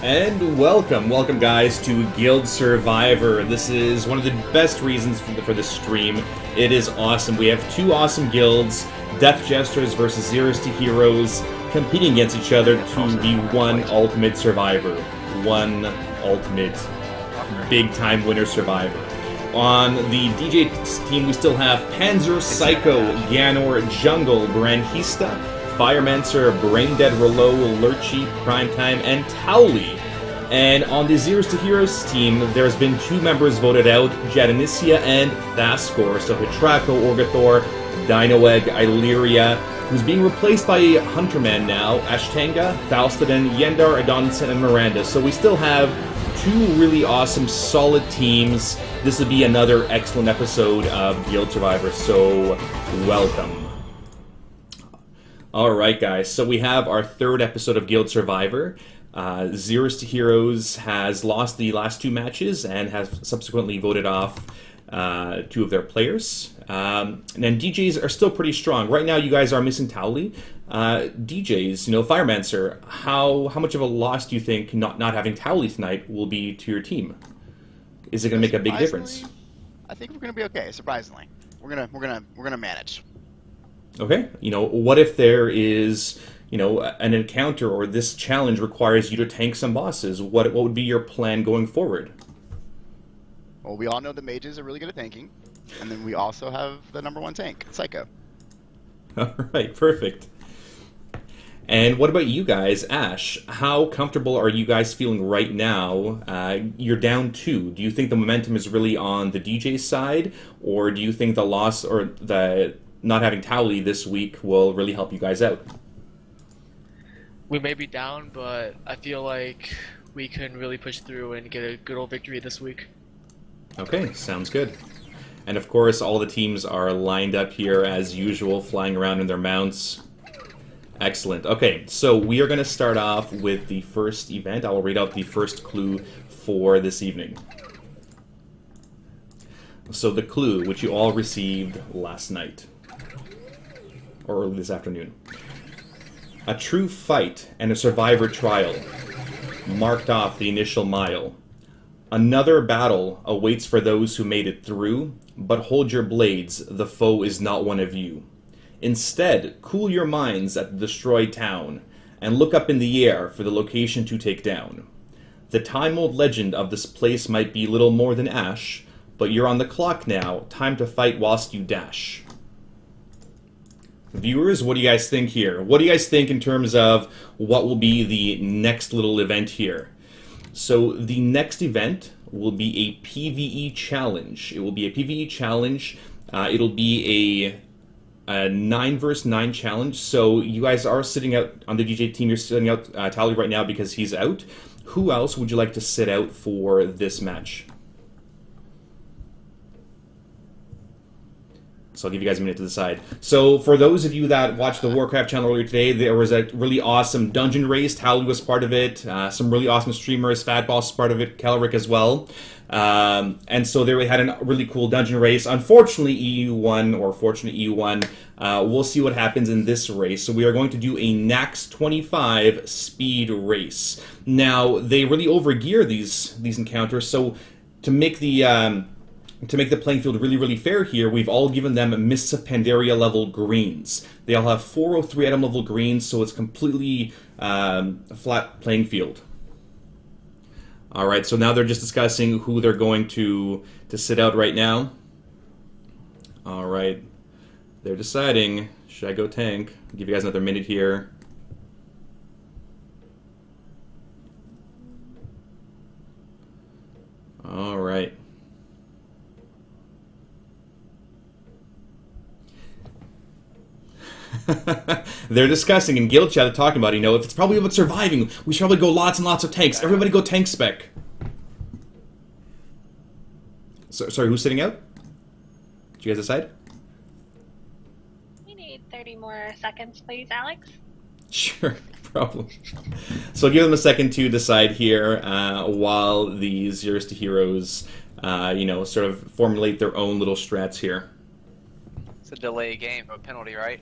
And welcome guys to Guild Survivor. This is one of the best reasons for this stream. It is awesome. We have two awesome guilds, Death Jesters versus Zeroes to Heroes, competing against each other to be one ultimate survivor. One ultimate big-time winner survivor. On the DJ team, we still have Panzer, Psycho, Ganor, Jungle, Brandhista, Firemancer, Braindead, Relo, Lurchy, Primetime, and Towley. And on the Zeroes to Heroes team, there's been two members voted out, Jadanicia and Thaskor. So Hitrako, Orgathor, Dinoegg, Illyria, who's being replaced by Hunterman now, Ashtanga, Falstadin, Yendar, Adonson, and Miranda. So we still have two really awesome, solid teams. This will be another excellent episode of Guild Survivor, so welcome. Alright guys, so we have our third episode of Guild Survivor. Zeroes to Heroes has lost the last two matches and has subsequently voted off two of their players. And then DJs are still pretty strong. Right now you guys are missing Towley. DJs, Firemancer, how much of a loss do you think not having Towley tonight will be to your team? Is it going to make a big difference? I think we're going to be okay, surprisingly. We're going to manage. Okay, what if there is, an encounter or this challenge requires you to tank some bosses? What would be your plan going forward? Well, we all know the mages are really good at tanking, and then we also have the #1 tank, Psycho. All right, perfect. And what about you guys? Ash, how comfortable are you guys feeling right now? You're down 2. Do you think the momentum is really on the DJ side, or do you think the loss or the not having Towley this week will really help you guys out? We may be down, but I feel like we can really push through and get a good old victory this week. Okay, sounds good. And of course, all the teams are lined up here as usual, flying around in their mounts. Excellent. Okay, so we are going to start off with the first event. I will read out the first clue for this evening. So the clue, which you all received last night, or early this afternoon. A true fight and a survivor trial marked off the initial mile. Another battle awaits for those who made it through, but hold your blades, the foe is not one of you. Instead, cool your minds at the destroyed town, and look up in the air for the location to take down. The time-old legend of this place might be little more than ash, but you're on the clock now, time to fight whilst you dash. Viewers, what do you guys think here? What do you guys think in terms of what will be the next little event here? So the next event will be a PvE challenge. It will be a PvE challenge. It'll be a 9 vs 9 challenge. So you guys are sitting out on the DJ team. You're sitting out Tally right now because he's out. Who else would you like to sit out for this match? So I'll give you guys a minute to decide. So for those of you that watched the Warcraft channel earlier today, there was a really awesome dungeon race. Tally was part of it. Some really awesome streamers. Fatboss was part of it. Kelric as well. And so they had a really cool dungeon race. Unfortunately, EU won, or fortunate EU won. We'll see what happens in this race. So we are going to do a Naxx 25 speed race. Now, they really overgear these encounters. So to make the playing field really, really fair here, we've all given them Mists of Pandaria level greens. They all have 403 item level greens, so it's completely a flat playing field. Alright, so now they're just discussing who they're going to sit out right now. Alright, they're deciding, should I go tank? I'll give you guys another minute here. Alright. They're discussing in guild chat, they're talking about, if it's probably about surviving, we should probably go lots and lots of tanks. Everybody go tank spec. Sorry, who's sitting out? Did you guys decide? We need 30 more seconds, please, Alex. Sure, no problem. So give them a second to decide here while the Zeroes to Heroes, sort of formulate their own little strats here. It's a delay game, a penalty, right?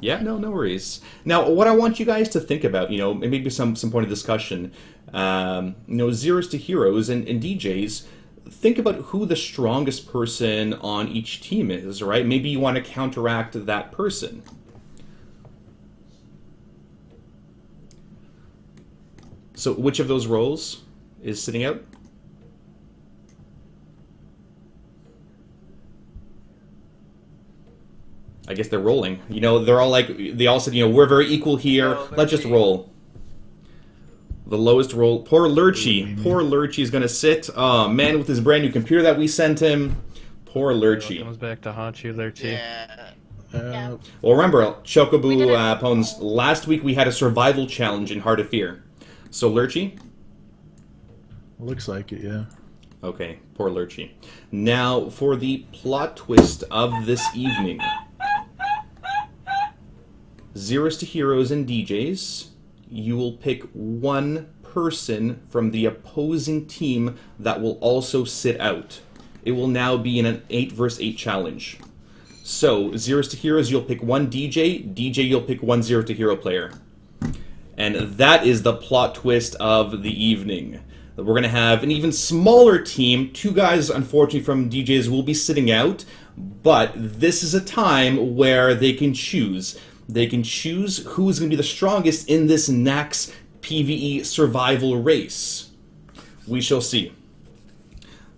Yeah, no worries. Now, what I want you guys to think about, and maybe some point of discussion, Zeros to Heroes and DJs, think about who the strongest person on each team is, right? Maybe you want to counteract that person. So, which of those roles is sitting out? I guess they're rolling. They're all they all said, we're very equal here. Let's just roll. The lowest roll. Poor Lurchy. Poor Lurchy is going to sit. Oh, man, with his brand new computer that we sent him. Poor Lurchy. Comes back to haunt you, Lurchy. Yeah. Well, remember, Chocobo Pons, last week we had a survival challenge in Heart of Fear. So, Lurchy? Looks like it, yeah. Okay, poor Lurchy. Now, for the plot twist of this evening. Zeros to Heroes and DJs, you will pick one person from the opposing team that will also sit out. It will now be in an 8 vs 8 challenge. So, Zeros to Heroes, you'll pick one DJ. DJ, you'll pick one Zero to Hero player. And that is the plot twist of the evening. We're going to have an even smaller team. 2 guys, unfortunately, from DJs will be sitting out. But this is a time where they can choose. They can choose who is going to be the strongest in this Naxx PvE survival race. We shall see.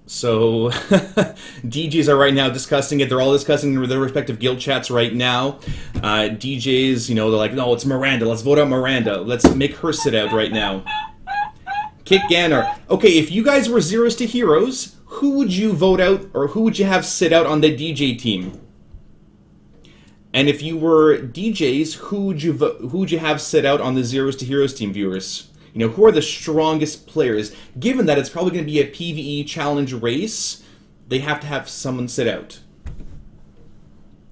So, DJs are right now discussing it. They're all discussing their respective guild chats right now. DJs, they're like, no, it's Miranda. Let's vote out Miranda. Let's make her sit out right now. Kick Gannar. Okay, if you guys were Zeros to Heroes, who would you vote out, or who would you have sit out on the DJ team? And if you were DJs, who would you have sit out on the Zeros to Heroes team, viewers? Who are the strongest players? Given that it's probably going to be a PvE challenge race, they have to have someone sit out.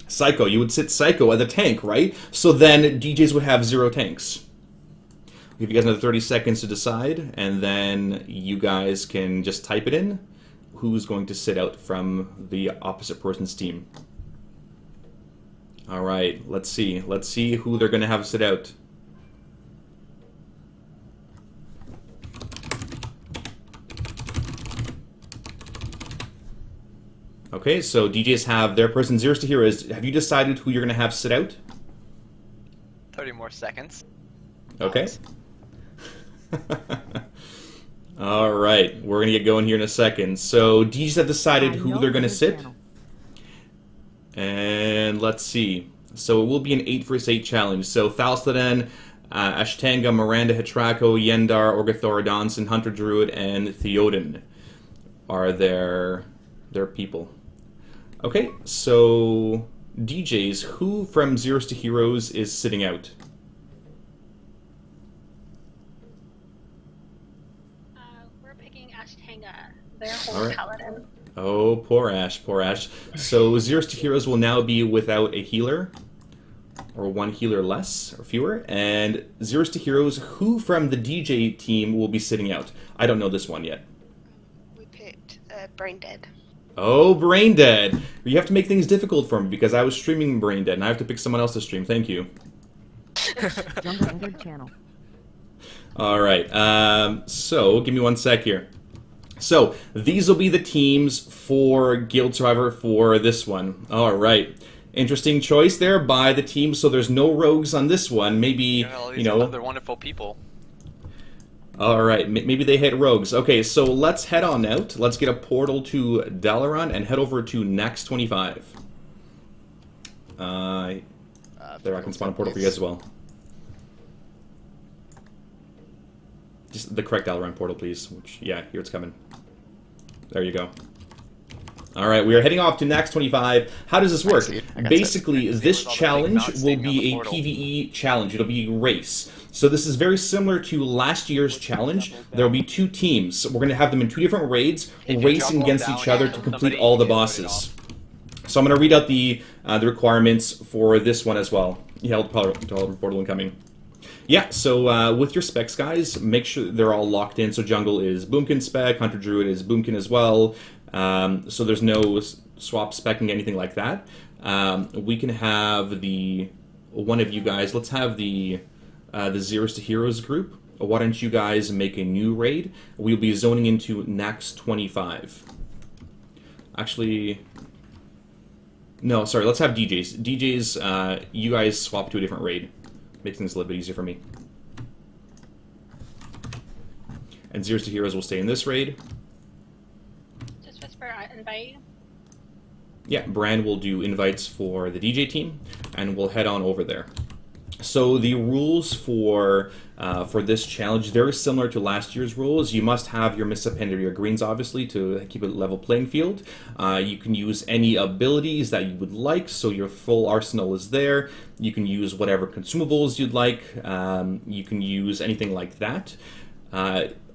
Psycho, you would sit Psycho as a tank, right? So then DJs would have 0 tanks. I'll give you guys another 30 seconds to decide, and then you guys can just type it in. Who's going to sit out from the opposite person's team? All right, let's see. Let's see who they're going to have sit out. Okay, so DJs have their person Zeros to Heroes. Have you decided who you're going to have sit out? 30 more seconds. Okay. All right, we're going to get going here in a second. So DJs have decided who they're going to sit. And let's see. So it will be an 8 vs 8 challenge. So Thalstaden, Ashtanga, Miranda, Hitrako, Yendar, Orgathor, Donson, Hunter Druid, and Theoden are their people. Okay, so DJs, who from Zeros to Heroes is sitting out? We're picking Ashtanga, their whole paladin. Oh, poor Ash, poor Ash. So Zeros to Heroes will now be without a healer, or 1 healer less, or fewer. And Zeros to Heroes, who from the DJ team will be sitting out? I don't know this one yet. We picked Brain Dead. Oh, Brain Dead! You have to make things difficult for me because I was streaming Brain Dead, and I have to pick someone else to stream. Thank you. All right. So give me 1 sec here. So, these will be the teams for Guild Survivor for this one. All right. Interesting choice there by the team, so there's no rogues on this one. Maybe, They're wonderful people. All right, maybe they hit rogues. Okay, so let's head on out. Let's get a portal to Dalaran and head over to Naxx 25. There, I can spawn a portal for you as well. Just the correct Dalaran portal, please. Which, yeah, here it's coming. There you go. Alright, we are heading off to Naxx 25. How does this work? Basically, this challenge will be a PvE challenge. It'll be a race. So this is very similar to last year's challenge. There will be 2 teams. We're going to have them in 2 different raids, racing against each other to complete all the bosses. So I'm going to read out the requirements for this one as well. Yeah, portal incoming. Yeah, so with your specs, guys, make sure they're all locked in. So Jungle is Boomkin spec, Hunter Druid is Boomkin as well. So there's no swap specking, anything like that. We can have the one of you guys, let's have the Zeroes to Heroes group. Why don't you guys make a new raid? We'll be zoning into Naxx 25. Actually, no, sorry, let's have DJs. DJs, you guys swap to a different raid. Makes things a little bit easier for me. And Zeroes to Heroes will stay in this raid. Just whisper invite. Yeah, Bran will do invites for the DJ team, and we'll head on over there. So the rules for this challenge, very similar to last year's rules. You must have your misappend or your greens, obviously, to keep a level playing field. You can use any abilities that you would like, so your full arsenal is there. You can use whatever consumables you'd like. You can use anything like that.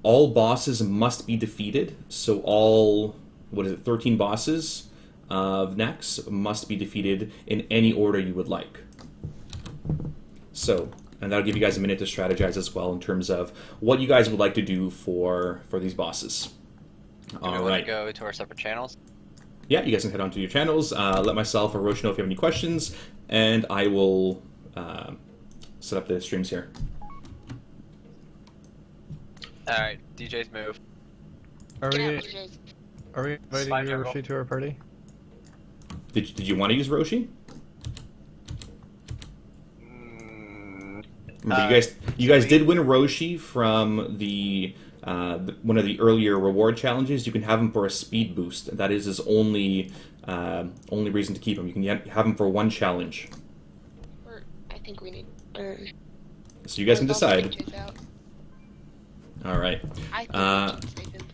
All bosses must be defeated, so all, 13 bosses of Naxx must be defeated in any order you would like. So, and that'll give you guys a minute to strategize as well in terms of what you guys would like to do for these bosses. All right. Go to our separate channels. Yeah, you guys can head on to your channels. Let myself or Roche know if you have any questions, and I will set up the streams here. All right, DJ's move. Get out, DJs. Are we inviting Roshi to our party? Did you want to use Roshi? Remember, you guys did win Roshi from the one of the earlier reward challenges. You can have him for a speed boost. That is his only reason to keep him. You can have him for one challenge. I think we need. So you guys can decide. All right.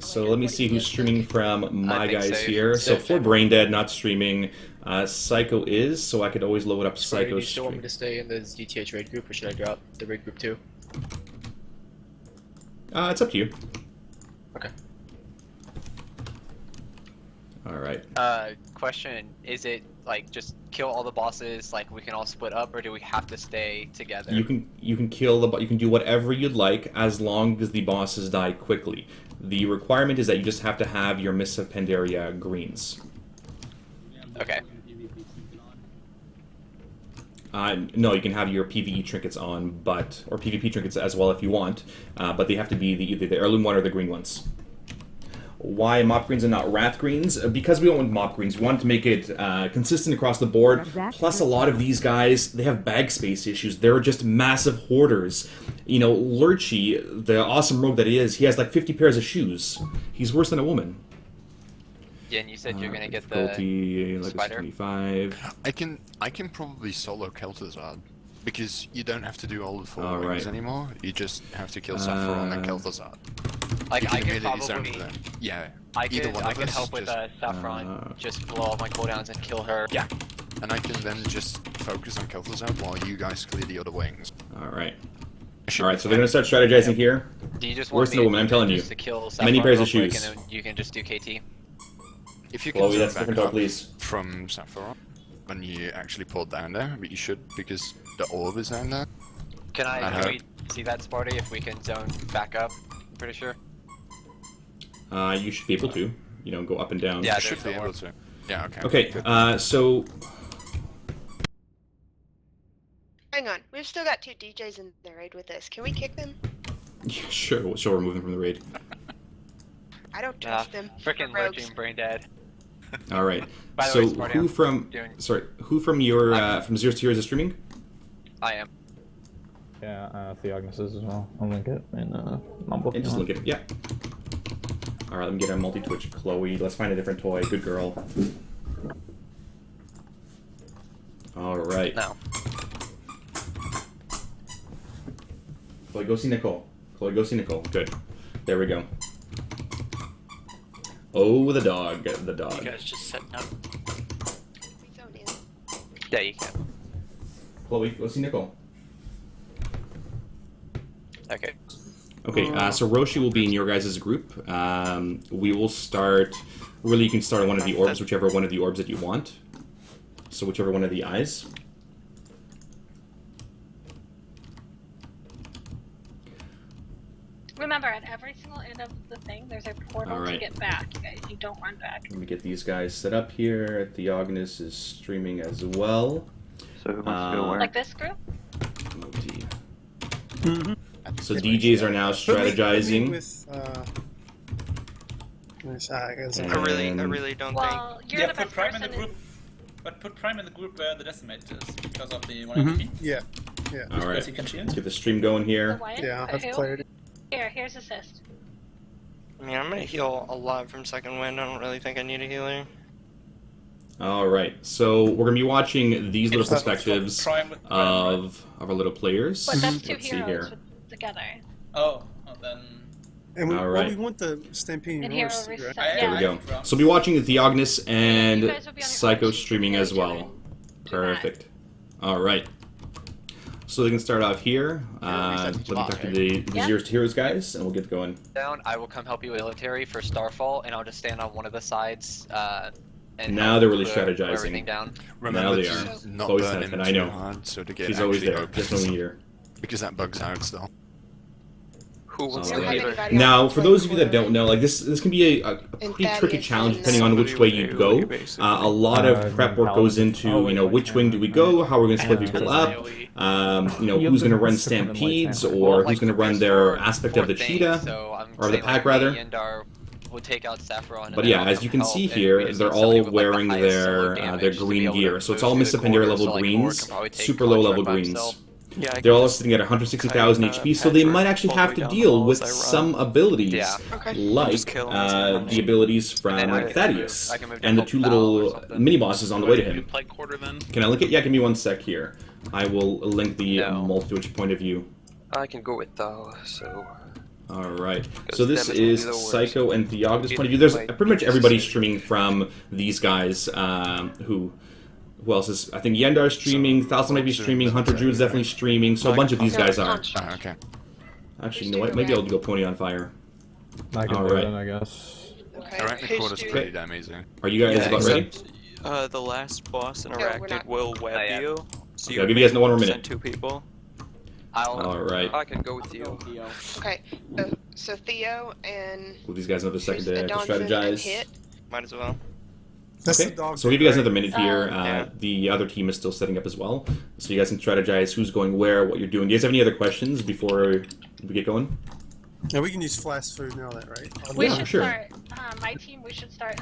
So let me see who's streaming from my guys here. So for Braindead, not streaming. Psycho is, so I could always load up Psycho's Do you still stream. want me to stay in the DTH raid group, or should I drop the raid group too? It's up to you. Okay. All right. Question: is it like just kill all the bosses? Like we can all split up, or do we have to stay together? You can kill you can do whatever you'd like as long as the bosses die quickly. The requirement is that you just have to have your Miss of Pandaria greens. Okay. No, you can have your PvE trinkets on, or PvP trinkets as well if you want, but they have to be either the heirloom one or the green ones. Why mop greens and not wrath greens? Because we don't want mop greens. We want to make it consistent across the board. Plus, a lot of these guys, they have bag space issues. They're just massive hoarders. You know, Lurchi, the awesome rogue that he is, he has like 50 pairs of shoes. He's worse than a woman. Yeah, and you said you're gonna get difficulty, the like spider. 25. I can probably solo Kel'Thuzad because you don't have to do all the four All wings right. anymore. You just have to kill Sapphiron and Kel'Thuzad. Like I could immediately zone probably, for them. Yeah. I either could, one I of could us help with just- Saffron, just blow all my cooldowns and kill her. Yeah. And I can then just focus on Kel'Thuzad while you guys clear the other wings. All right. All right, so they're gonna start strategizing here. Do you just Worse want than me a woman, I'm telling you. just to kill Many Saffron pairs real of quick shoes. and then you can just do KT? If you can Chloe, zone that's back different door, up please. from Sapphiron when you actually pull down there, but you should because the orb is down there. Can Uh-huh. we see that, Sparty, if we can zone back up? I'm pretty sure. You should be able to, go up and down. Yeah, You should there's be the able orb. to. Yeah, okay. Okay, good. so Hang on, we've still got two DJs in the raid with us. Can we kick them? yeah, sure, we'll remove them from the raid. I don't trust them. Frickin' Rogues. lurching brain dead. All right. By the So way, Sparty, who I'm from doing- who from your from Zeroes to Heroes is streaming? I am. Yeah, Theognis is as well. I'll link it in Mumble. And just look at it. Yeah. All right, let me get a multi-twitch. Chloe, let's find a different toy. Good girl. All right. No. Chloe, go see Nicole. Chloe, go see Nicole. Good. There we go. Oh, the dog. The dog. You guys just setting up. We zone in. Yeah, you can. Chloe, go see Nicole. Okay. Okay, so Roshi will be in your guys' group. We will start... Really, you can start on one of the orbs, whichever one of the orbs that you want. So whichever one of the eyes. Remember, at every single end of the thing, there's a portal to Alright. get back, you guys. You don't run back. Let me get these guys set up here. Theognis is streaming as well. So who wants to go where? Like this group? So DJs are now strategizing. I really don't Well, think. you're the best Prime in the person. group. But put Prime in the group where the decimate is because of the 180. Yeah. All right, He can shield. let's get the stream going here. Yeah, that's Who? clarity. Here's assist. I mean, I'm gonna heal a lot from second wind. I don't really think I need a healer. All right, so we're gonna be watching these little perspectives Prime with Prime, of our little players. But that's 2 Let's see heroes here. together. Oh, then. And we, All right. we want the Stampede And Roars, hero right? reset. There we Yeah. go. So we'll be watching Theognis You and guys will be on your Psycho own. streaming as well. Do Perfect. All right. So they can start off here. Let me talk to the Yeah. Zeroes to Heroes guys, and we'll get going. Down, I will come help you with military for Starfall, and I'll just stand on one of the sides. And Now help they're really clear strategizing. everything down. Remember they to are. not Chloe's burn had him it, I know. too hard, so to get She's always actually there, open. just when we hear. Because that bugs out still. Who wants All to right. healer? Now, for those of you that don't know, like this can be a pretty tricky challenge depending on which way you go. A lot of prep work goes into, you know, which wing do we go, how we're going to split people up, you know, who's going to run stampedes, or who's going to run their aspect of the cheetah, So I'm or the saying, pack like, rather. me and Dar will take out Saffron. and But then yeah, I'll as come you can help, see and we here, just they're need some all people with, like, wearing the highest solo their damage to be green able to gear. So it's move all through Miss the Secondary corridors, level so, like, Core greens, can probably take super low Contract level by greens. himself. Yeah, I They're all just sitting at 160,000 cut, HP, so they patchwork might actually all the have way to down the deal hall with as I some run. abilities, Yeah. Okay. like Just kill him as I run. the abilities from And then I can Thaddeus move- I can move and the down two Val or little something. mini bosses on the way to him. Play quarter then. Can I link it? Yeah, give me one sec here. I will link the No. multi-twitch point of view. I can go with Thal, so... Alright, Because so this damage will be is the worst. Psycho and Theognis It point of view. There's might pretty much be everybody just- streaming from these guys, who else is... I think Yendar's streaming, Thalson might be streaming, Hunter Druid's definitely streaming, so a bunch of these guys are. Ah, okay. Actually, you know what? Maybe I'll go Pony on Fire. I can do Alright. it, I guess. Okay. Alright, the Who's quarter's doing- pretty amazing. Are you guys about ready? Except, the last boss we're interacted not. will web Oh, yeah. you. So Okay, I'll give you guys one more minute. send 2 people. Alright. I can go with you. Okay. So Theo and Give these guys another second to Adonson and strategize. Hit. Might as well. That's Okay, the dog so we'll give you guys right? another minute here. Yeah. The other team is still setting up as well, so you guys can strategize who's going where, what you're doing. Do you guys have any other questions before we get going? Yeah, we can use flash food and all that, right? We Yeah, should sure. start. My team. We should start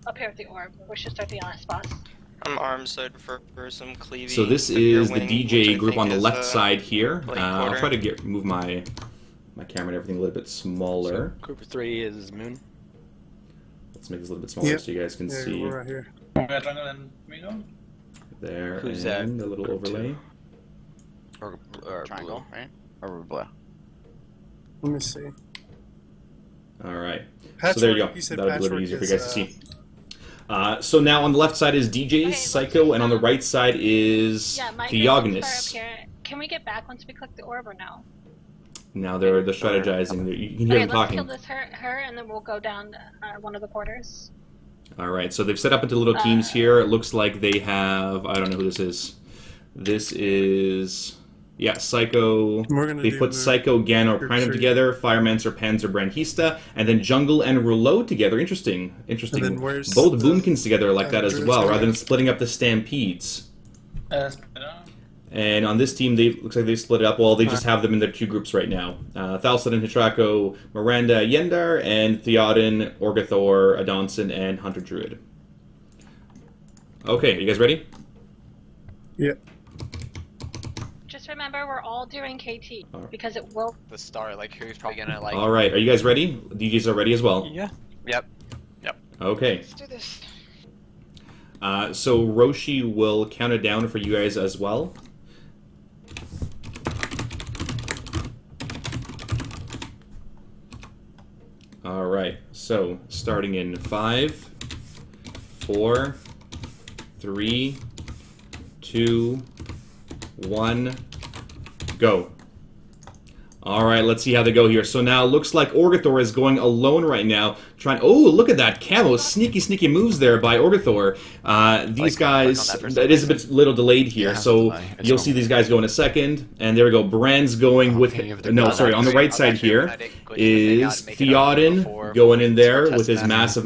up here at the orb. We should start the last boss. I'm armed, so I'd prefer some cleavy. So this with your is the wing, DJ which I group think on the is, left side here. like I'll quarter. try to move my camera and everything a little bit smaller. Group of 3 is Moon. Let's make this a little bit smaller Yep. so you guys can Yeah, see we're right here. Jungle and Migo. there Who's and a little overlay. Or Triangle, right? Or blue. Let me see. All right. Patchwork, So there you go. said That'll be a little patchwork easier for you guys to is, see. So now on the left side is DJs, Okay, Psycho, let's and on the just, right side is Yeah, my group will start up Theognis. here. Can we get back once we click the orb or no? Now they're strategizing. You can hear Okay, them let's talking. kill this her, and then we'll go down one of the quarters. All right, so they've set up into little teams here. It looks like they have, I don't know who this is. This is, yeah, Psycho. We're gonna They do put the Psycho, Gan, or group Prime tree. together, Firemancer, Panzer, Brandhista, and then Jungle and Rouleau together. Interesting. And then where's Both the- Boomkins together like that as Druids well, together? rather than splitting up the Stampedes. Spider. And on this team, they looks like they split it up. Well, they just have them in their 2 groups right now. Thalson and Hitrako, Miranda, Yendar, and Theoden, Orgathor, Adonson, and Hunter Druid. Okay, you guys ready? Yep. Just remember, we're all doing KT Alright. because it will. The star, like who's probably gonna like. All right, are you guys ready? DJs are ready as well. Yeah. Yep. Okay. Let's do this. So Roshi will count it down for you guys as well. All right. So starting in 5, 4, 3, 2, 1, go. All right, let's see how they go here. So now it looks like Orgathor is going alone right now Trying. Oh, look at that camo! Sneaky moves there by Orgathor. These guys. It is a bit little delayed here, so you'll see these guys go in a second. And there we go. Brand's going with. No, sorry. On the right side here is Theoden going in there with his massive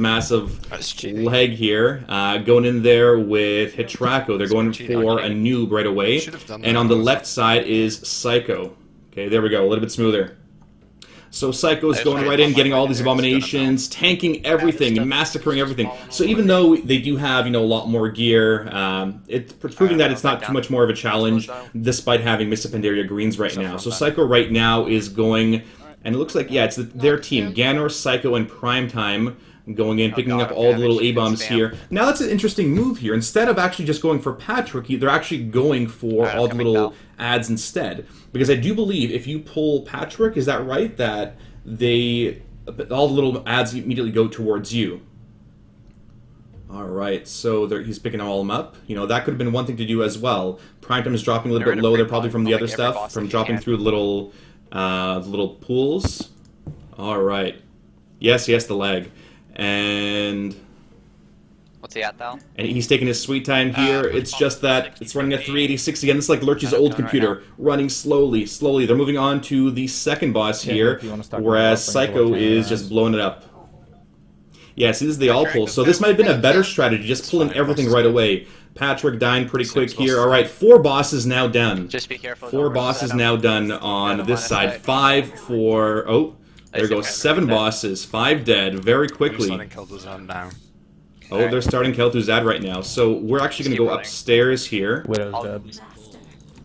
leg here. Going in there with Hitraco. They're going for a noob right away. And on the left side is Psycho. Okay, there we go. A little bit smoother. So Psycho's going right in, getting all these abominations, tanking everything, and massacring everything. So even though they do have, a lot more gear, it's proving that it's not too much more of a challenge, despite having Mr. Pandaria Greens right now. So Psycho right now is going, and it looks like, yeah, it's their team, Ganor, Psycho, and Primetime, going in, picking up all the little A-bombs here. Now that's an interesting move here. Instead of actually just going for Patrick, they're actually going for all the little ads instead. Because I do believe if you pull Patrick, is that right? That all the little ads immediately go towards you. Alright, so he's picking all of them up. That could have been one thing to do as well. Primetime is dropping a little bit low. They're probably from the other stuff, from dropping through the little pools. Alright. Yes, the leg. And what's he at, though? And he's taking his sweet time here. It's just that it's running at 386 again. This is like Lurch's old computer, running slowly. They're moving on to the second boss here, whereas Psycho is just blowing it up. Yeah, see, this is the all pull. So this might have been a better strategy, just pulling everything right away. Patrick dying pretty quick here. All right, 4 bosses now done. Just be careful. 4 bosses now done on this side. 5 for... Oh, there goes 7 bosses. 5 dead very quickly. Oh, they're starting Kel'Thuzad right now. So we're actually going to go upstairs here. Widow's dead.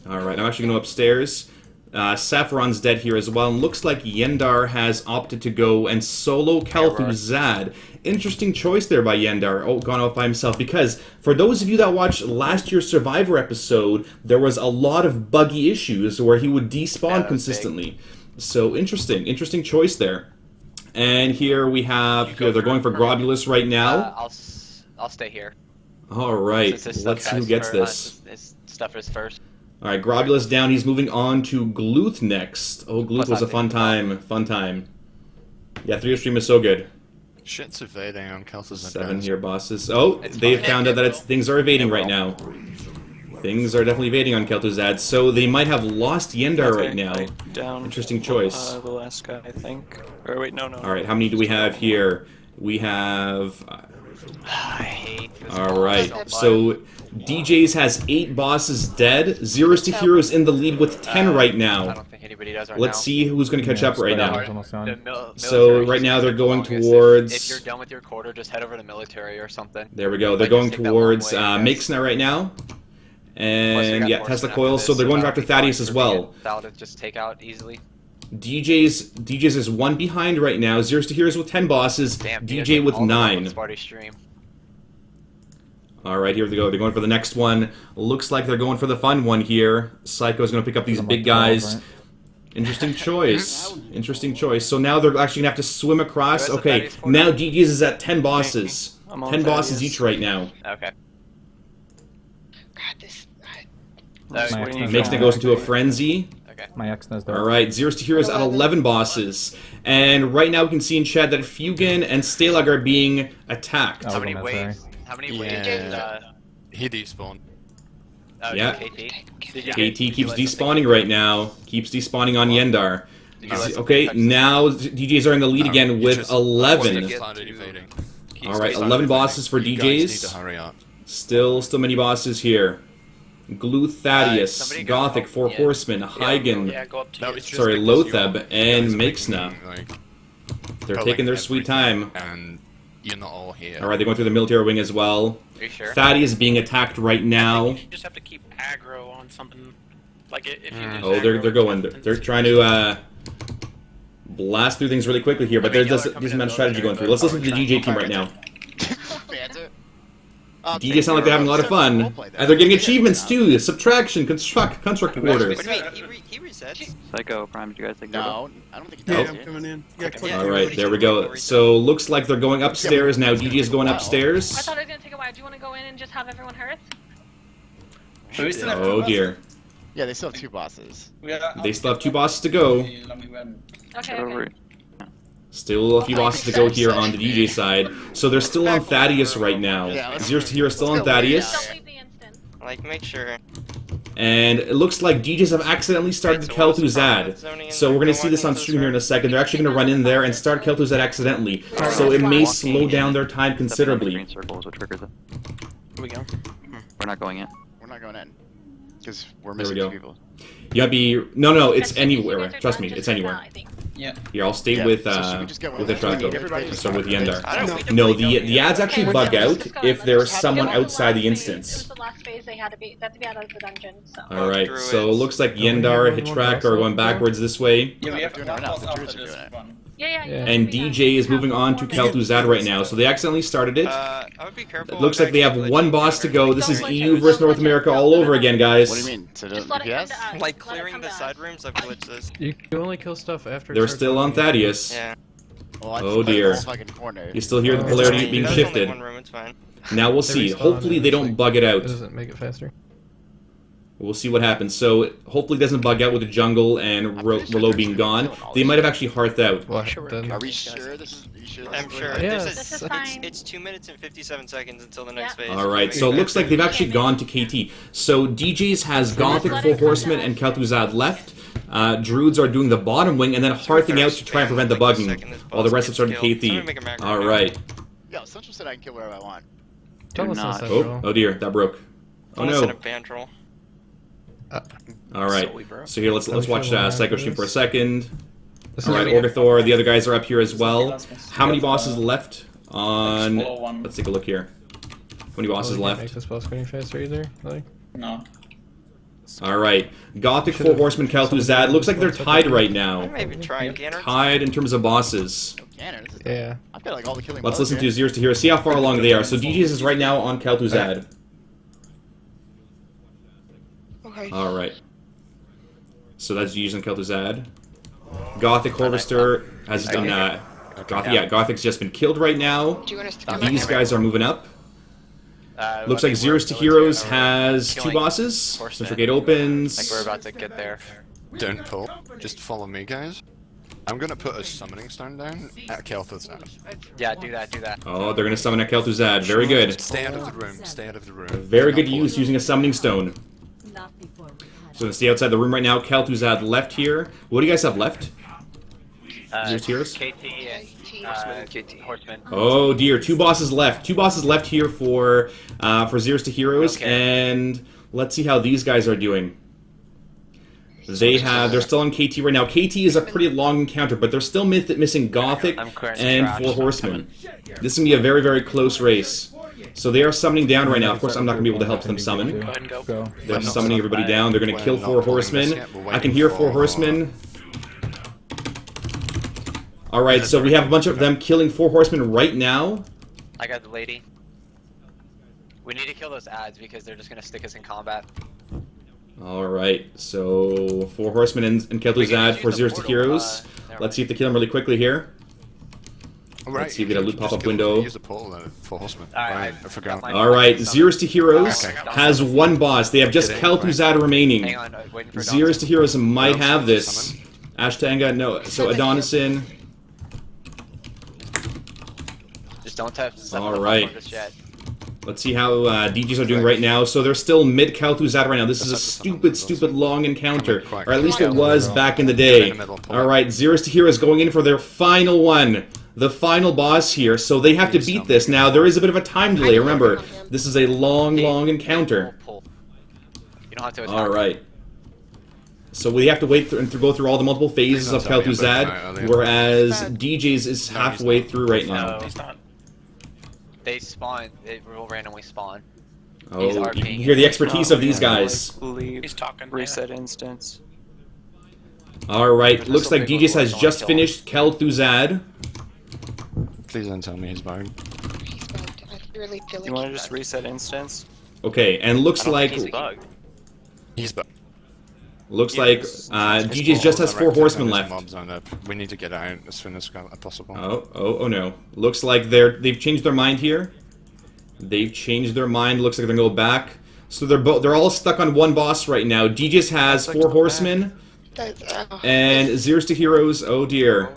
Alright, I'm actually going to go upstairs. Saffron's dead here as well. And looks like Yendar has opted to go and solo Kel'Thuzad. Interesting choice there by Yendar. Oh, gone off by himself. Because for those of you that watched last year's Survivor episode, there was a lot of buggy issues where he would despawn consistently. So interesting choice there. And here we have, they're going for Globulus right now. I'll stay here. Alright, let's see who gets this. His stuff is first. Alright, Globulus down, he's moving on to Gluth next. Oh, Gluth was a fun time. Yeah, 3 stream is so good. Shit's evading on Kel'Thuzad. 7 here, bosses. Oh, they've found out that things are evading right now. Things are definitely evading on Kel'Thuzad, so they might have lost Yendar right now. Interesting choice. The last guy, I think. Or wait, no. Alright, how many do we have here? We have... I hate this. Alright, so DJs has 8 bosses dead. Zeroes to Heroes in the lead with 10 right now. I don't think anybody does right Let's now. see who's going to catch up right now. The So right now they're going towards... If you're done with your quarter, just head over to military or something. There we go. They're going towards Makesna right now. And yeah, Tesla Coils. So they're going after Thaddeus as well. That'll just take out easily. DJs is 1 behind right now. Zeroes to Heroes with 10 bosses. Damn, DJ with 9. Alright, here they go. They're going for the next one. Looks like they're going for the fun one here. Psycho's going to pick up these big guys. Interesting choice. Interesting choice. So now they're actually going to have to swim across. Okay, now DJs is at 10 bosses. 10 bosses each right now. Okay. God, this... Makesna goes into a frenzy. My Exna's there. Alright, Zeroes to Heroes at 11 bosses. And right now we can see in chat that Fugan and Stalag are being attacked. How many waves? How many waves? He despawned. Oh, yeah. KT keeps despawning right now. Keeps despawning on Yendar. Okay, now DJs are in the lead again with 11. Alright, 11 bosses for DJs. Still many bosses here. Gluth, Thaddeus, Gothic, 4 Horsemen, Hygen, Lotheb, and Makesna. They're taking their sweet time. And you're not all here. Alright, they're going through the military wing as well. Are you sure? Thaddeus being attacked right now. You just have to keep aggro on something. Like if you Oh, they're going. They're trying to blast through things really quickly here, but there's this amount of strategy going through. Let's listen to the DJ team right now. DJ sound like they're having a lot of fun, and they're getting achievements too. Subtraction, construct order. Wait, he resets? Psycho, Prime, did you guys think No, I don't think he Yeah, does. I'm coming in. You got Alright, there we go. So, looks like they're going upstairs now. DJ is going I upstairs. thought it was gonna take a while. Do you want to go in and just have everyone hearth? Oh dear. Yeah, they still have 2 bosses. They still have 2 bosses to go. Okay. Still a few bosses to go here on the DJ side. So they're still on Thaddeus right now. Zeroes to Hero still on Thaddeus. Like, make sure. And it looks like DJs have accidentally started Kel'Thuzad. So we're going to see this on stream here in a second. They're actually going to run in there and start Kel'Thuzad accidentally. So it may slow down their time considerably. Green circle is what triggers it. Here we go. We're not going in. We're not going in. Because we're There we missing go. 2 people. You gotta be... No, it's anywhere. Trust me, it's anywhere. Yeah. Here, I'll stay with so should we just go the Draco. So with Yendar. I don't think No, the ads actually bug out if there's someone outside the It instance. was the last phase they had to be out of the dungeon, so. Alright, so it looks like Yendar, Hitrak are going backwards this way. Yeah, we have doing one it right now. boss The after Druids are this doing it. one. Yeah. And DJ is moving on to Kel'Thuzad right now. So they accidentally started it. I would be careful. It looks like they have one boss to go. This is EU versus North America all over again, guys. What do you mean? So Just let it come DPS? to us. Like Let it clearing come the to us. side rooms, I've glitched this. You can only kill stuff after. They're still on Thaddeus. Yeah. Well, I Oh just played dear. this fucking corner. You still hear the polarity being There's shifted. only one room, it's fine. Now we'll They see. respawn Hopefully and they it's don't like- bug it It out. doesn't make it faster. We'll see what happens. So hopefully it doesn't bug out with the jungle and Rolo being gone. They might have actually hearthed out. Well, Sure, then, Are we sure this is? Are you sure this I'm is sure. right? Yeah, This This is fine. It's 2 minutes and 57 seconds until the next Yeah. phase. Alright, so it looks like they've actually gone to KT. So DJs has Gothic, Four Horsemen, and Kel'Thuzad left. Druids are doing the bottom wing and then hearthing out to try and prevent the bugging, while the rest have started KT. Alright. Yo, Central said I can kill wherever I want. tell Do us not. on Oh, Central. oh dear, that broke. Oh Almost in a no. bandroll. Alright, so here let's watch Psycho stream for a second. This is Alright, Orgathor, the other guys are up here as well. How many bosses left on... Explore one. Let's take a look here. How many bosses Make left? this boss any faster either. Like, No. Alright, Gothic, Four Horsemen, Kel'Thuzad. Looks like they're tied right now. Maybe try Ganner. Tied in terms of bosses. Ganner, this is yeah. I've got like all the killing. Let's bugs listen to here. Zeroes to Hero, see how far along they are. So DJs is right now on Kel'Thuzad. Okay. Alright. So that's DJs on Kel'Thuzad. Gothic Harvester has been, Gothic's just been killed right now. Do you want us to come These back? guys are moving up. Looks like Zeroes to Heroes has 2 bosses. Central Gate opens. Like we're about to get there. Don't pull. Just follow me, guys. I'm gonna put a summoning stone down at Kel'Thuzad. Yeah, do that. Oh, they're gonna summon at Kel'Thuzad. Very good. Stay out of the room. Stay out of the room. Very good Don't pull. use using a summoning stone. So gonna stay outside the room right now. Kel'Thuzad left here. What do you guys have left? Zeroes to Heroes? KT and Horseman. Oh dear, 2 bosses left. 2 bosses left here for Zeroes to Heroes, Okay. and let's see how these guys are doing. They're still on KT right now. KT is a pretty long encounter, but they're still missing Gothic I'm clearing and trash. 4 Horsemen. This is gonna be a very, very close race. So they are summoning down right now. Of course, I'm not gonna be able to help them summon. Go ahead and go. They're summoning everybody down. They're gonna kill 4 Horsemen. I can hear 4 Horsemen. Alright, so we have a bunch of them killing 4 Horsemen right now. I got the lady. We need to kill those ads because they're just gonna stick us in combat. Alright, so 4 Horsemen and Kel'Thuzad for Zeroes to Heroes. Let's see if they kill them really quickly here. Let's see if we get a loot pop-up window. Use a portal then for Horseman. Alright, I forgot. Alright, Zeroes to Heroes Okay. has 1 boss. They have just Get in, Kel'Thuzad remaining. Hang on, waiting for Zeroes to Heroes might Don't have summon, this. summon. Ashtanga, no. So Adonisin. Just don't touch. Alright. Let's see how DJs are doing right now. So they're still mid Kel'Thuzad right now. This is a stupid long encounter. Or at least it was back in the day. Alright, Zeroes to Heroes going in for their final one. The final boss here. So they have to beat this. Now, there is a bit of a time delay. Remember, this is a long encounter. You don't have to attack. Alright. So we have to wait and go through all the multiple phases of Kel'Thuzad, whereas DJs is halfway through right now. He's not. They spawn. They will randomly spawn. Oh, you can hear the expertise of these guys. He's talking. Reset instance. Alright, looks like DJs has just finished Kel'Thuzad. Please don't tell me he's bugged. He's bugged. I really feel like You want to just reset instance? Okay, and looks like He's bugged. He's bugged. DJs just has 4 Horsemen left. Mobs on up. We need to get out as soon as possible. Oh no. Looks like they've changed their mind here. They've changed their mind. Looks like they're gonna go back. So they're all stuck on 1 boss right now. DJs has 4 Horsemen. And Zeroes to Heroes. Oh dear.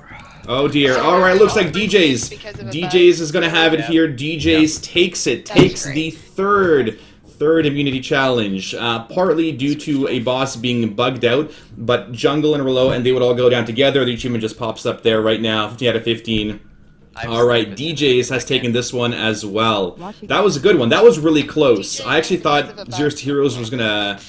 Oh dear. Alright, looks like DJs. DJs is gonna have it here. DJs takes it. Takes the third immunity challenge. Partly due to a boss being bugged out, but Jungle and Relo, and they would all go down together. The achievement just pops up there right now. 15 out of 15. Alright, DJs has taken this one as well. That was a good one. That was really close. I actually thought Zeroes to Heroes was gonna...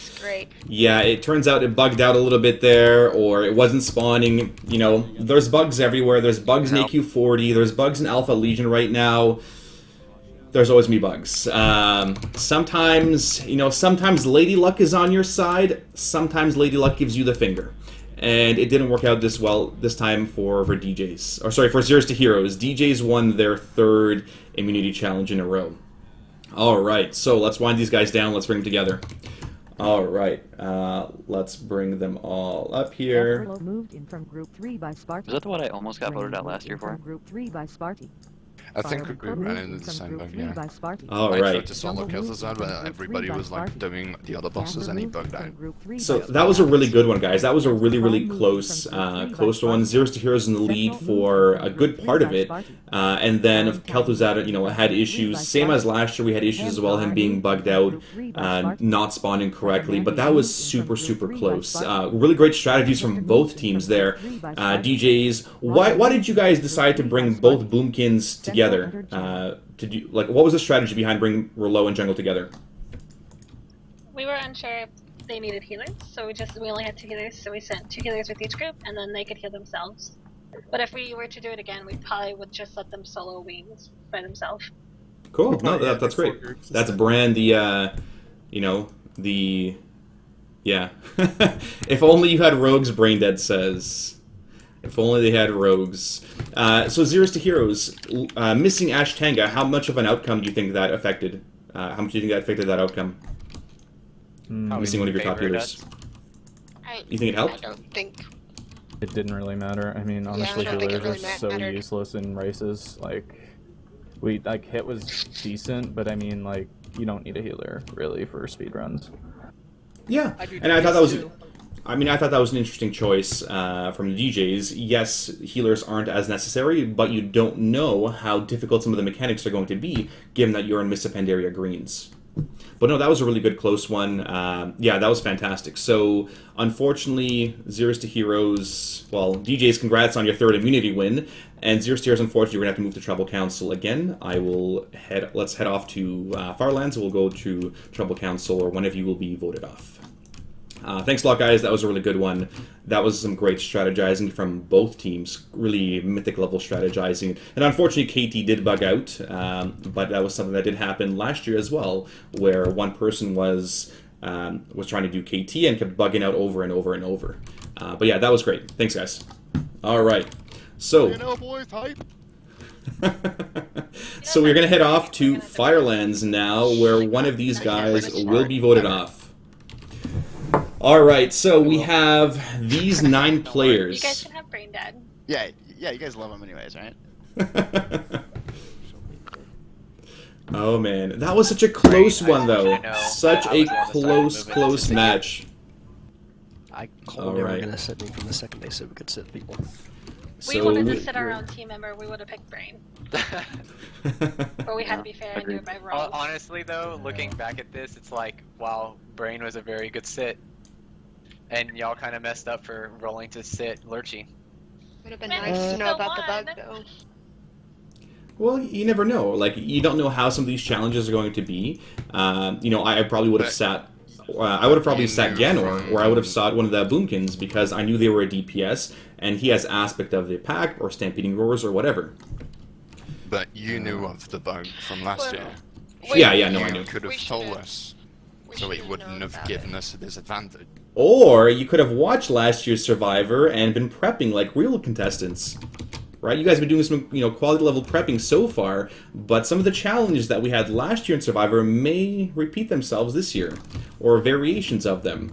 Yeah, it turns out it bugged out a little bit there, or it wasn't spawning. You know, there's bugs everywhere. There's bugs in AQ40. There's bugs in Alpha Legion right now. There's always me bugs. Sometimes, you know, sometimes Lady Luck is on your side. Sometimes Lady Luck gives you the finger. And it didn't work out this well this time for DJs. Or sorry, for Zeroes to Heroes. DJs won their third immunity challenge in a row. Alright, so let's wind these guys down. Let's bring them together. Alright, let's bring them all up here. Moved in from Group 3 by Sparty. Is that the one I almost got voted out last year for? Group 3 by Sparty. I think we ran into the same bug, yeah. All I right. tried to solo kill the zone, but everybody was like doing the other bosses and he bugged out. So that was a really good one, guys. That was a really close one. Zeroes to Heroes in the lead for a good part of it, and then Kel'Thuzad, you know, had issues. Same as last year, we had issues as well. Him being bugged out, not spawning correctly. But that was super close. Really great strategies from both teams there. DJs, why did you guys decide to bring both Boomkins together? To do, like, what was the strategy behind bringing Relo and Jungle together? We were unsure if they needed healers, so we only had 2 healers, so we sent 2 healers with each group, and then they could heal themselves. But if we were to do it again, we probably would just let them solo wings by themselves. Cool. No, that's great. That's Brand. The, you know, the, yeah. If only you had rogues, Braindead says. If only they had rogues. So Zeroes to Heroes, missing Ashtanga, how much of an outcome do you think that affected? How much do you think that affected that outcome? Missing one of your top healers. You think it helped? I don't think. It didn't really matter. I mean, honestly, healers are so useless in races. Like, hit was decent, but I mean, like, you don't need a healer, really, for speedruns. Yeah, and I thought that was... I thought that was an interesting choice from the DJs. Yes, healers aren't as necessary, but you don't know how difficult some of the mechanics are going to be, given that you're in Mistipendaria greens. But no, that was a really good close one. Yeah, that was fantastic. So, unfortunately, Zeroes to Heroes... Well, DJs, congrats on your 3rd immunity win. And Zeroes to Heroes, unfortunately, we're going to have to move to Trouble Council again. Let's head off to Firelands. We'll go to Trouble Council, or one of you will be voted off. Thanks a lot, guys. That was a really good one. That was some great strategizing from both teams. Really mythic level strategizing. And unfortunately, KT did bug out, but that was something that did happen last year as well, where one person was trying to do KT and kept bugging out over and over and over. But yeah, that was great. Thanks, guys. All right. So, You know, boys, hype. so we're going to head off to Firelands now, where one of these guys will be voted off. Alright, so we have these 9 players. You guys can have Brain Dead. Yeah, you guys love him anyways, right? Oh man, that was such a close one though. Such a close match. I called they were going to sit me from the second they said we could sit people. We wanted to sit our own team member, we would have picked Brain. But we had to be fair and do it by roll. Honestly though, looking back at this, it's like, wow, Brain was a very good sit. And y'all kind of messed up for rolling to sit Lurchy. Would have been nice to know about the bug, though. Well, you never know. Like, you don't know how some of these challenges are going to be. You know, I probably would have sat... I would have probably sat Ganor, or I would have sought one of the Boomkins, because I knew they were a DPS, and he has aspect of the pack, or Stampeding Roars, or whatever. But you knew of the bug from last year. Yeah, no, I knew. You could have told us, so it wouldn't have given us a disadvantage. Or you could have watched last year's Survivor and been prepping like real contestants. Right? You guys have been doing some, you know, quality level prepping so far, but some of the challenges that we had last year in Survivor may repeat themselves this year, or variations of them.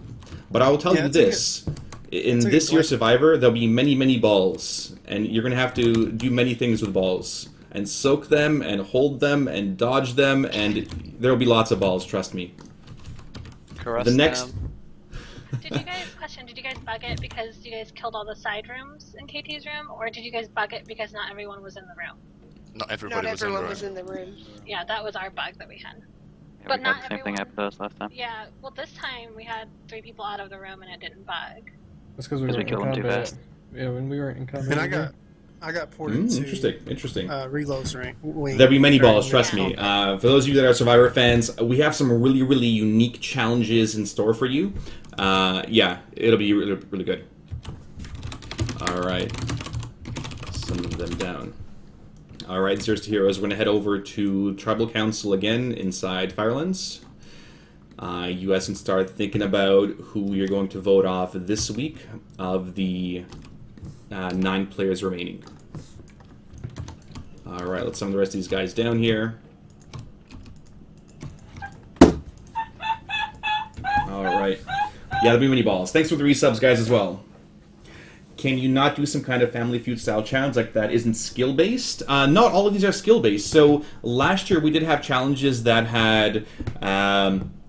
But I will tell you this. In this year's Survivor, there'll be many balls, and you're going to have to do many things with balls. And soak them, and hold them, and dodge them, and there will be lots of balls, trust me. Caress the next... them. Did you guys bug it because you guys killed all the side rooms in KT's room, or did you guys bug it because not everyone was in the room? Not everybody Not was in the everyone room. was in the room. Yeah, that was our bug that we had. Yeah, But we not had the same everyone. thing happen to us last time. Yeah, well, this time we had 3 people out of the room and it didn't bug. That's because we Because we weren't in killed them too combat. fast. Yeah, when we weren't in combat. And either. I got ported to Interesting. Reload's wing. There'll be many during balls, trust the- me. For those of you that are Survivor fans, we have some really, really unique challenges in store for you. Yeah, it'll be really, really good. All right. Some of them down. All right, Zeroes to Heroes, we're going to head over to Tribal Council again inside Firelands. You guys can start thinking about who you're going to vote off this week of the 9 players remaining. All right, let's summon the rest of these guys down here. All right. Yeah, there'll be many balls. Thanks for the resubs, guys, as well. Can you not do some kind of Family Feud style challenge like that isn't skill based? Not all of these are skill based. So last year we did have challenges that had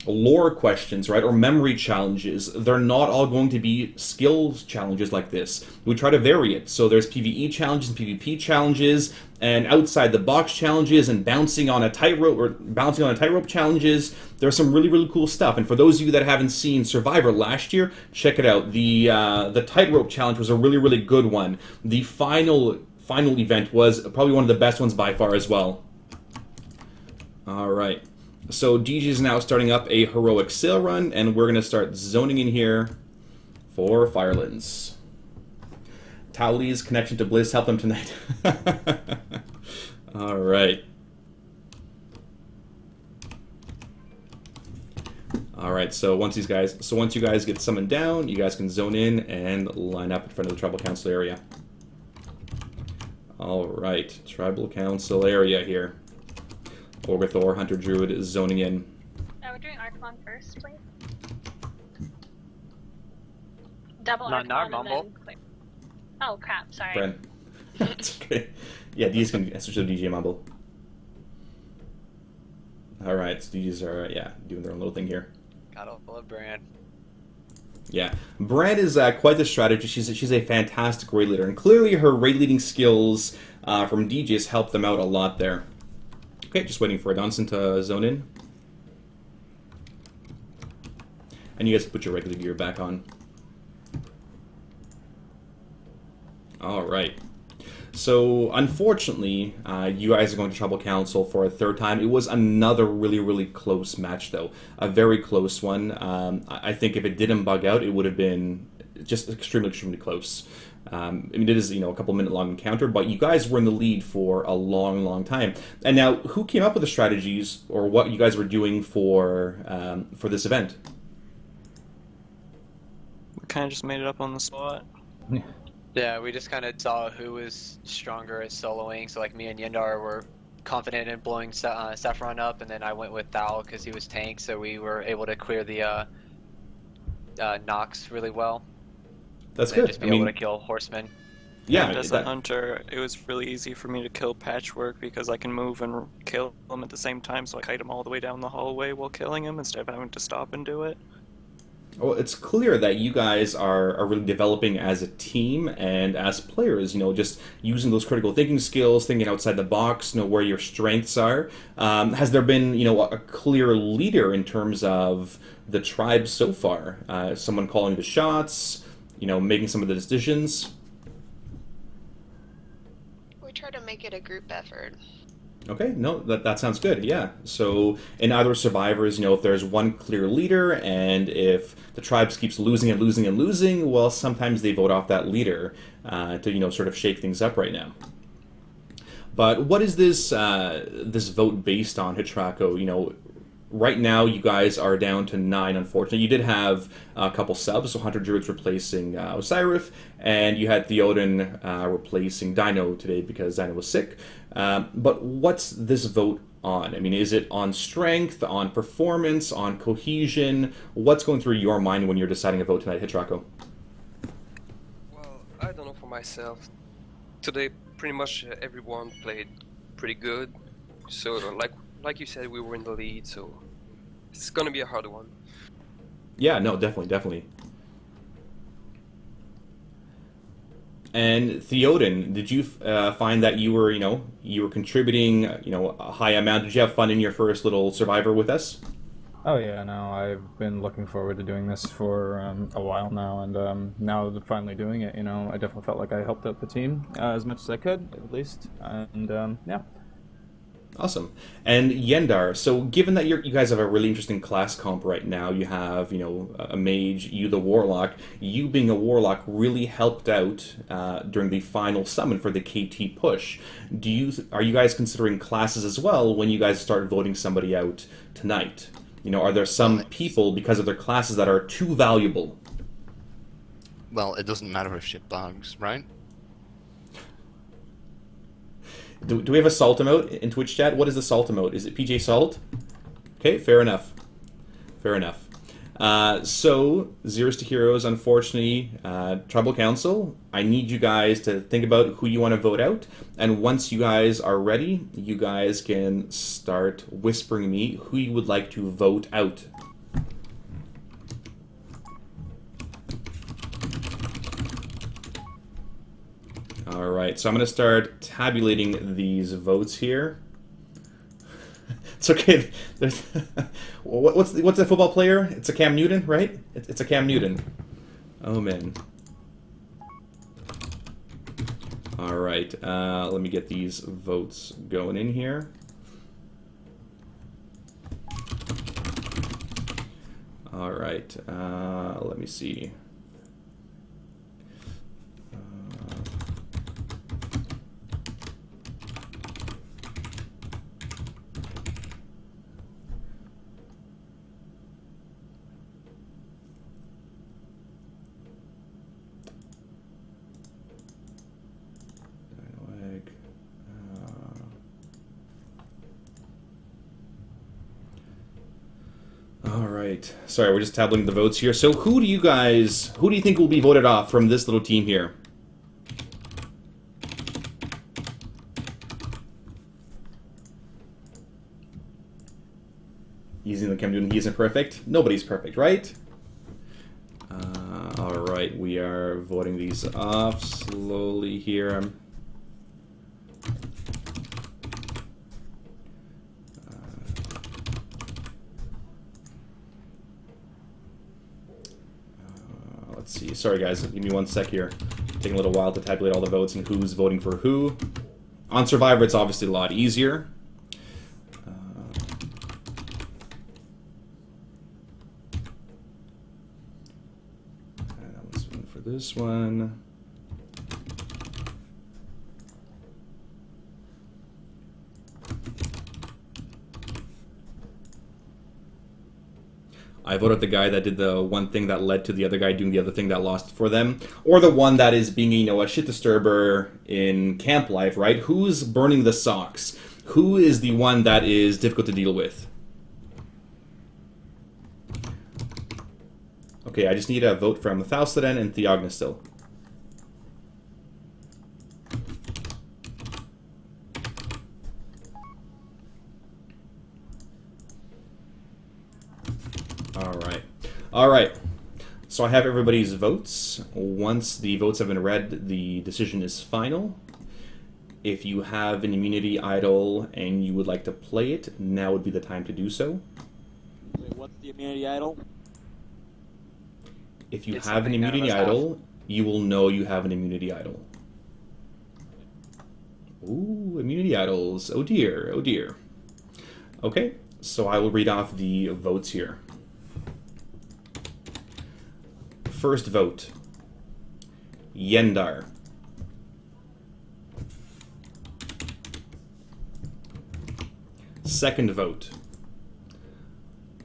lore questions, right, or memory challenges. They're not all going to be skills challenges like this. We try to vary it. So there's PvE challenges and PvP challenges, and outside the box challenges, and bouncing on a tightrope challenges. There's some really, really cool stuff. And for those of you that haven't seen Survivor last year, check it out. The tightrope challenge was a really, really good one. The final event was probably one of the best ones by far as well. All right. So DG is now starting up a heroic sail run, and we're going to start zoning in here for Firelands. Tauli's connection to Bliss helped them tonight. All right. All right. So once you guys get summoned down, you guys can zone in and line up in front of the Tribal Council area. All right, Tribal Council area here. Orgathor, Hunter Druid is zoning in. We're doing Archon first, please. Double Not Archon Mumble. and then clear. Oh crap! Sorry. Bren. That's okay. Yeah, DJs can switch to DJ Mumble. All right, so DJs are doing their own little thing here. Gotta love Bran. Yeah, Brad is quite the strategist. She's a fantastic raid leader, and clearly her raid leading skills from DJs helped them out a lot there. Okay, just waiting for Adonson to zone in. And you guys can put your regular gear back on. Alright. So, unfortunately, you guys are going to Tribal Council for a 3rd time. It was another really, really close match, though. A very close one. I think if it didn't bug out, it would have been just extremely, extremely close. I mean, it is, a couple minute long encounter, but you guys were in the lead for a long, long time. And now, who came up with the strategies, or what you guys were doing for this event? We kind of just made it up on the spot. Yeah, we just kind of saw who was stronger at soloing. So like me and Yendar were confident in blowing Saffron up, and then I went with Thal because he was tank, so we were able to clear the Naxx really well. That's and good. Just be able to kill horsemen. Yeah, and as a hunter, it was really easy for me to kill Patchwork because I can move and kill him at the same time, so I kite him all the way down the hallway while killing him instead of having to stop and do it. Well, it's clear that you guys are really developing as a team and as players, just using those critical thinking skills, thinking outside the box, where your strengths are. Has there been, a clear leader in terms of the tribe so far? Someone calling the shots, making some of the decisions? We try to make it a group effort. Okay, no, that sounds good, yeah. So, in other Survivors, if there's one clear leader, and if the tribes keeps losing and losing and losing, well, sometimes they vote off that leader to, sort of shake things up right now. But what is this vote based on, Hitrako? Right now, you guys are down to 9, unfortunately. You did have a couple subs, so Hunter Druid's replacing Osirith, and you had Theoden replacing Dino today because Dino was sick. But what's this vote on? I mean, is it on strength, on performance, on cohesion? What's going through your mind when you're deciding a vote tonight, Hitrako? Well, I don't know for myself. Today, pretty much everyone played pretty good. So, like you said, we were in the lead, so it's gonna be a hard one. Yeah, no, definitely. And Theoden, did you find that you were, you were contributing, a high amount? Did you have fun in your first little Survivor with us? Oh yeah, no, I've been looking forward to doing this for a while now, and now finally doing it, I definitely felt like I helped out the team as much as I could, at least, and yeah. Awesome. And Yendar, so given that you guys have a really interesting class comp right now, you have, a mage, you the warlock. You being a warlock really helped out during the final summon for the KT push. Are you guys considering classes as well when you guys start voting somebody out tonight? Are there some people, because of their classes, that are too valuable? Well, it doesn't matter if shit bugs, right? Do we have a salt emote in Twitch chat? What is the salt emote? Is it PJ Salt? Okay, fair enough. Fair enough. So, Zeroes to Heroes, unfortunately, Tribal Council, I need you guys to think about who you want to vote out, and once you guys are ready, you guys can start whispering me who you would like to vote out. Alright, so I'm going to start tabulating these votes here. It's okay. What's the football player? It's a Cam Newton, right? It's a Cam Newton. Oh, man. Alright, let me get these votes going in here. Alright, let me see. Alright, sorry, we're just tabulating the votes here. So who do you think will be voted off from this little team here? Using the Cam Newton, he isn't perfect. Nobody's perfect, right? Alright, we are voting these off slowly here. Let's see. Sorry, guys. Give me 1 sec here. Taking a little while to tabulate all the votes and who's voting for who. On Survivor, it's obviously a lot easier. And that was one for this one. I voted the guy that did the one thing that led to the other guy doing the other thing that lost for them. Or the one that is being, a shit disturber in camp life, right? Who's burning the socks? Who is the one that is difficult to deal with? Okay, I just need a vote from Thalceden and Theognis still. Alright, so I have everybody's votes. Once the votes have been read, the decision is final. If you have an immunity idol and you would like to play it, now would be the time to do so. Wait, what's the immunity idol? If you have an immunity idol, you will know you have an immunity idol. Ooh, immunity idols. Oh dear, oh dear. Okay, so I will read off the votes here. First vote, Yendar. Second vote,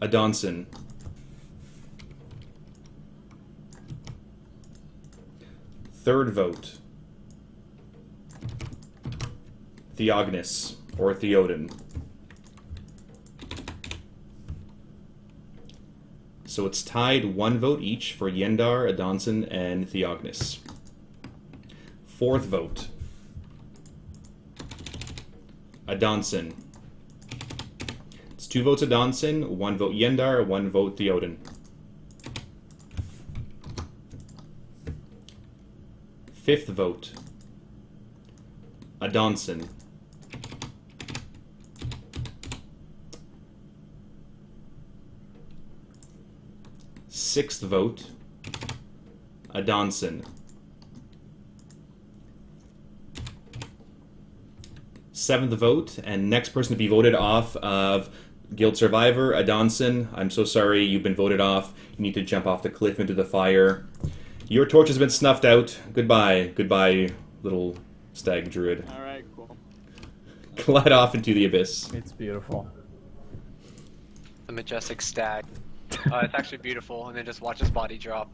Adonson. Third vote, Theognis, or Theoden. So it's tied 1 vote each for Yendar, Adonson, and Theognis. Fourth vote, Adonson. It's 2 votes Adonson, 1 vote Yendar, 1 vote Theoden. 5th vote, Adonson. 6th vote, Adonson. 7th vote, and next person to be voted off of Guild Survivor, Adonson. I'm so sorry, you've been voted off. You need to jump off the cliff into the fire. Your torch has been snuffed out. Goodbye. Goodbye, little stag druid. Alright, cool. Glide off into the abyss. It's beautiful. The majestic stag. It's actually beautiful, and then just watch his body drop.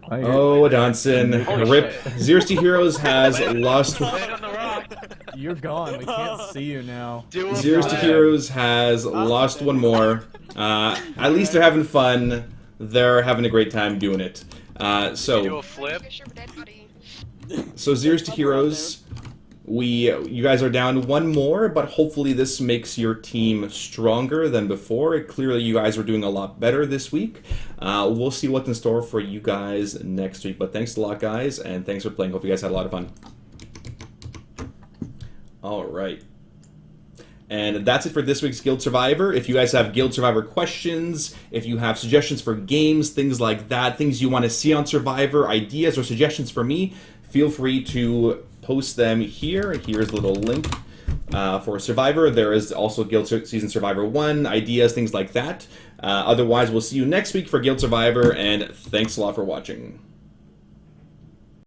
Oh, Adonson. Rip. Zeroes to Heroes has lost... You're gone. We can't see you now. Zeroes to Heroes has lost one more. At least they're having fun. They're having a great time doing it. So Zeroes to Heroes, you guys are down one more, but hopefully this makes your team stronger than before. Clearly, you guys are doing a lot better this week. We'll see what's in store for you guys next week. But thanks a lot, guys, and thanks for playing. Hope you guys had a lot of fun. All right. And that's it for this week's Guild Survivor. If you guys have Guild Survivor questions, if you have suggestions for games, things like that, things you want to see on Survivor, ideas or suggestions for me, feel free to post them here. Here's a little link for Survivor. There is also Guild Season Survivor 1, ideas, things like that. Otherwise, we'll see you next week for Guild Survivor, and thanks a lot for watching.